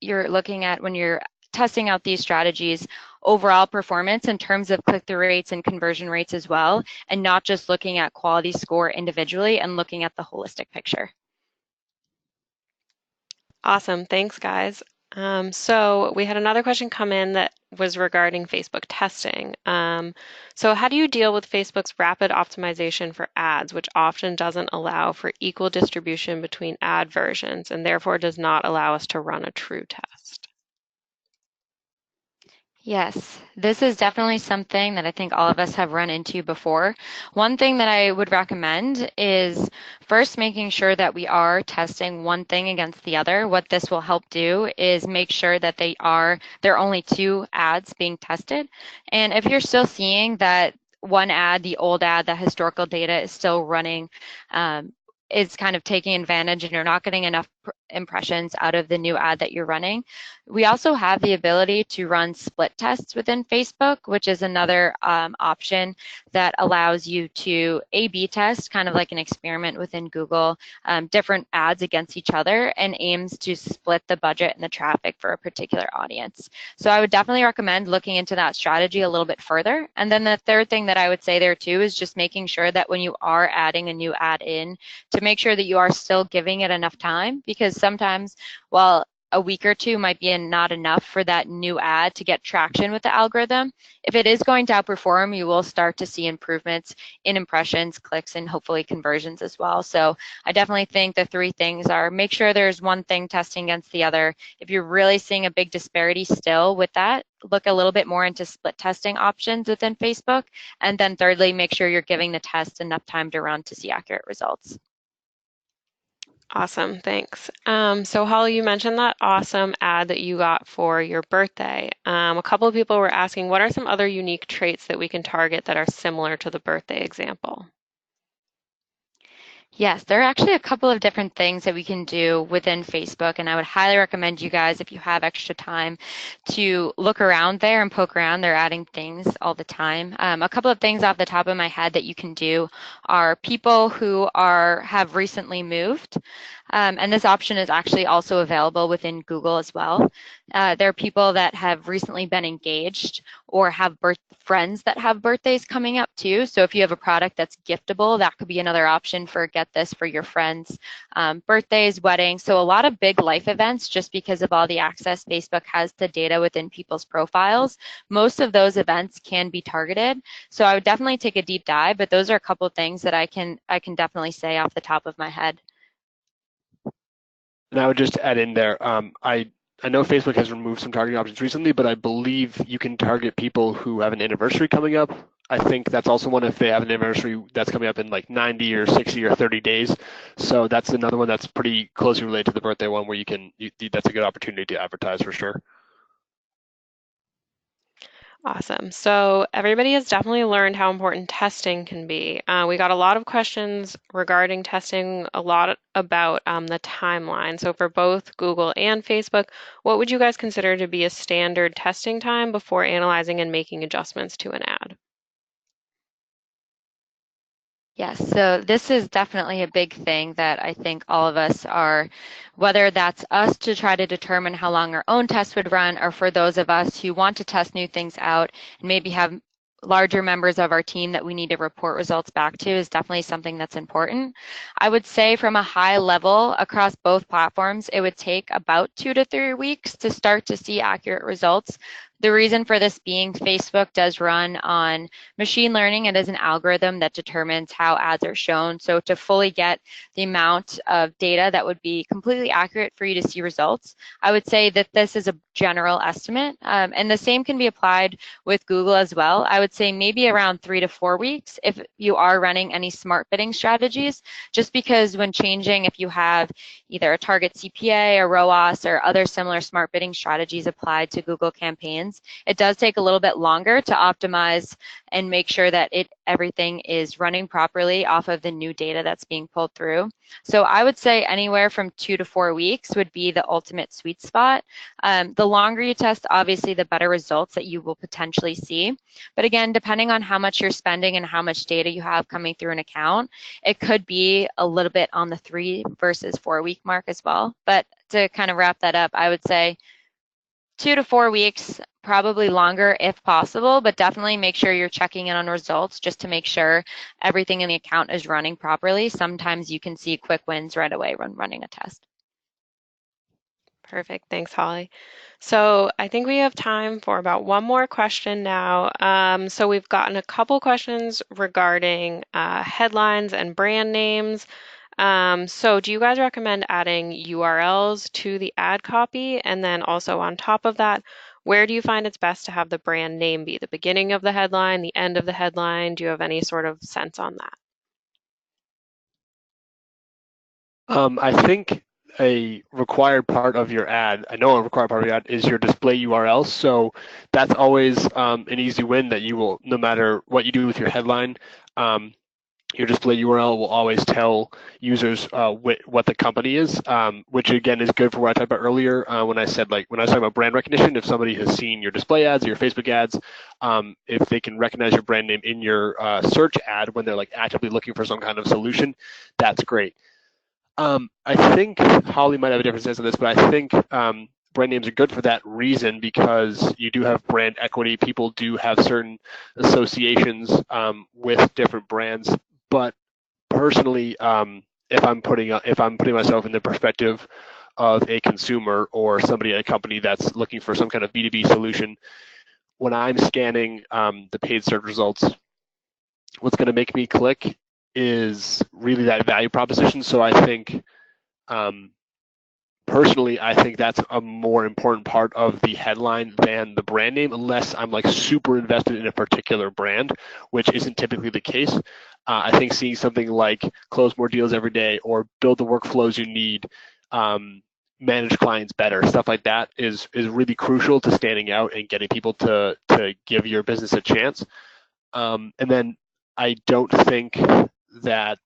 you're looking at when you're testing out these strategies, overall performance in terms of click-through rates and conversion rates as well, and not just looking at quality score individually and looking at the holistic picture. Awesome. Thanks, guys. So we had another question come in that was regarding Facebook testing. So how do you deal with Facebook's rapid optimization for ads, which often doesn't allow for equal distribution between ad versions and therefore does not allow us to run a true test? Yes, this is definitely something that I think all of us have run into before. One thing that I would recommend is first making sure that we are testing one thing against the other. What this will help do is make sure that there are only 2 ads being tested. And if you're still seeing that one ad, the old ad, the historical data is still running, is kind of taking advantage, and you're not getting enough impressions out of the new ad that you're running. We also have the ability to run split tests within Facebook, which is another option that allows you to A/B test, kind of like an experiment within Google, different ads against each other, and aims to split the budget and the traffic for a particular audience. So I would definitely recommend looking into that strategy a little bit further. And then the third thing that I would say there too is just making sure that when you are adding a new ad in, to make sure that you are still giving it enough time, because sometimes while a week or two might be not enough for that new ad to get traction with the algorithm. If it is going to outperform, you will start to see improvements in impressions, clicks, and hopefully conversions as well. So I definitely think the three things are: make sure there's one thing testing against the other. If you're really seeing a big disparity still with that, look a little bit more into split testing options within Facebook. And then thirdly, make sure you're giving the test enough time to run to see accurate results. Awesome, thanks. So Holly, you mentioned that awesome ad that you got for your birthday. A couple of people were asking, what are some other unique traits that we can target that are similar to the birthday example? Yes, there are actually a couple of different things that we can do within Facebook, and I would highly recommend you guys, if you have extra time, to look around there and poke around. They're adding things all the time. A couple of things off the top of my head that you can do are people who have recently moved, and this option is actually also available within Google as well. There are people that have recently been engaged or have friends that have birthdays coming up too. So if you have a product that's giftable, that could be another option for get this for your friends, birthdays, weddings. So a lot of big life events, just because of all the access Facebook has to data within people's profiles. Most of those events can be targeted. So I would definitely take a deep dive, but those are a couple of things that I can definitely say off the top of my head. And I would just add in there, I know Facebook has removed some targeting options recently, but I believe you can target people who have an anniversary coming up. I think that's also one if they have an anniversary that's coming up in like 90 or 60 or 30 days. So that's another one that's pretty closely related to the birthday one where that's a good opportunity to advertise for sure. Awesome. So everybody has definitely learned how important testing can be. We got a lot of questions regarding testing, a lot about the timeline. So for both Google and Facebook, what would you guys consider to be a standard testing time before analyzing and making adjustments to an ad? Yes, so this is definitely a big thing that I think all of us are, whether that's us to try to determine how long our own test would run, or for those of us who want to test new things out and maybe have larger members of our team that we need to report results back to, is definitely something that's important. I would say from a high level across both platforms, it would take about 2 to 3 weeks to start to see accurate results. The reason for this being Facebook does run on machine learning. It is an algorithm that determines how ads are shown. So to fully get the amount of data that would be completely accurate for you to see results, I would say that this is a general estimate. And the same can be applied with Google as well. I would say maybe around 3 to 4 weeks if you are running any smart bidding strategies, just because when changing, if you have either a target CPA or ROAS or other similar smart bidding strategies applied to Google campaigns, it does take a little bit longer to optimize and make sure that everything is running properly off of the new data that's being pulled through. So I would say anywhere from 2 to 4 weeks would be the ultimate sweet spot. The longer you test, obviously, the better results that you will potentially see. But again, depending on how much you're spending and how much data you have coming through an account, it could be a little bit on the 3 versus 4 week mark as well. But to kind of wrap that up, I would say 2 to 4 weeks, probably longer if possible, but definitely make sure you're checking in on results just to make sure everything in the account is running properly. Sometimes you can see quick wins right away when running a test. Perfect. Thanks, Holly. So I think we have time for about one more question now. So we've gotten a couple questions regarding headlines and brand names. So do you guys recommend adding URLs to the ad copy? And then also on top of that, where do you find it's best to have the brand name be? The beginning of the headline, the end of the headline? Do you have any sort of sense on that? I think a required part of your ad, I know a required part of your ad is your display URL. So that's always an easy win that you will, no matter what you do with your headline, your display URL will always tell users what the company is, which again is good for what I talked about earlier when I said, like, when I was talking about brand recognition. If somebody has seen your display ads or your Facebook ads, if they can recognize your brand name in your search ad when they're like actively looking for some kind of solution, that's great. I think Holly might have a different sense of this, but I think brand names are good for that reason, because you do have brand equity. People do have certain associations with different brands. But personally, if I'm putting myself in the perspective of a consumer or somebody at a company that's looking for some kind of B2B solution, when I'm scanning the paid search results, what's going to make me click is really that value proposition. So I think personally, I think that's a more important part of the headline than the brand name, unless I'm like super invested in a particular brand, which isn't typically the case. I think seeing something like close more deals every day or build the workflows you need, manage clients better, stuff like that is really crucial to standing out and getting people to give your business a chance. And then I don't think that,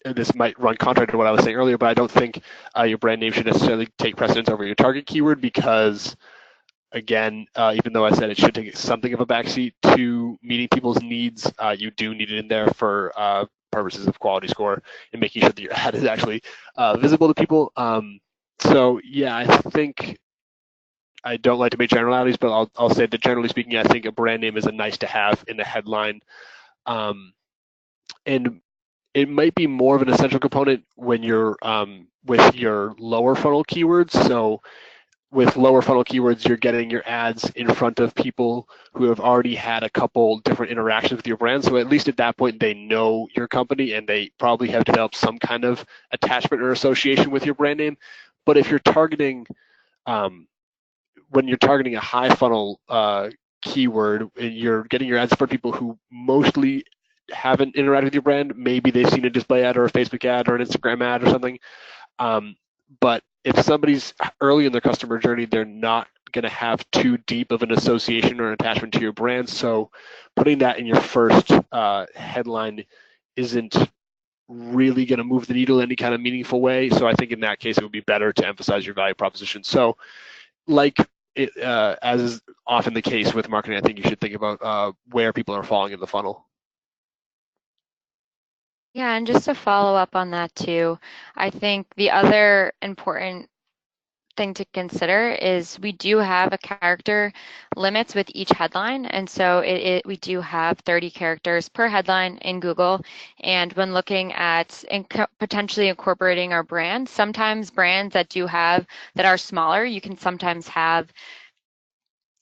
and this might run contrary to what I was saying earlier, but I don't think your brand name should necessarily take precedence over your target keyword because, again, even though I said it should take something of a backseat to meeting people's needs, you do need it in there for purposes of quality score and making sure that your ad is actually visible to people. So yeah, I think I don't like to make generalities, but I'll say that generally speaking, I think a brand name is a nice to have in the headline. And it might be more of an essential component when you're with your lower funnel keywords. So with lower funnel keywords, you're getting your ads in front of people who have already had a couple different interactions with your brand. So at least at that point, they know your company and they probably have developed some kind of attachment or association with your brand name. But if you're targeting, when you're targeting a high funnel keyword, you're getting your ads for people who mostly haven't interacted with your brand. Maybe they've seen a display ad or a Facebook ad or an Instagram ad or something. But if somebody's early in their customer journey, they're not going to have too deep of an association or an attachment to your brand. So putting that in your first headline isn't really going to move the needle in any kind of meaningful way. So I think in that case, it would be better to emphasize your value proposition. So like it, as is often the case with marketing, I think you should think about where people are falling in the funnel. Yeah, and just to follow up on that too, I think the other important thing to consider is we do have a character limits with each headline, and so we do have 30 characters per headline in Google. And when looking at potentially incorporating our brand, sometimes brands that are smaller, you can sometimes have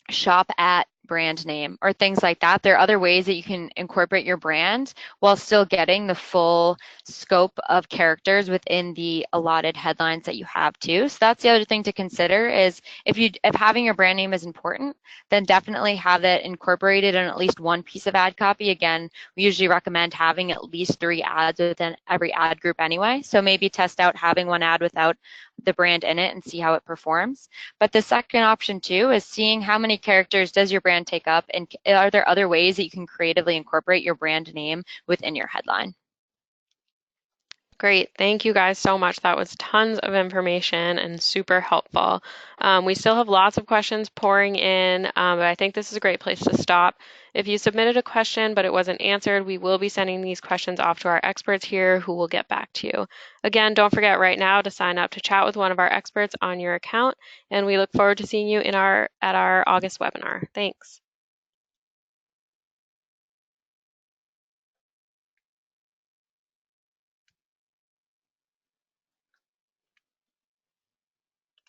shop at brand name or things like that. There are other ways that you can incorporate your brand while still getting the full scope of characters within the allotted headlines that you have too. So that's the other thing to consider is if having your brand name is important, then definitely have it incorporated in at least one piece of ad copy. Again, we usually recommend having at least 3 ads within every ad group anyway. So maybe test out having one ad without the brand in it and see how it performs. But the second option too is seeing how many characters does your brand take up, and are there other ways that you can creatively incorporate your brand name within your headline? Great. Thank you guys so much. That was tons of information and super helpful. We still have lots of questions pouring in, but I think this is a great place to stop. If you submitted a question but it wasn't answered, we will be sending these questions off to our experts here who will get back to you. Again, don't forget right now to sign up to chat with one of our experts on your account, and we look forward to seeing you at our August webinar. Thanks.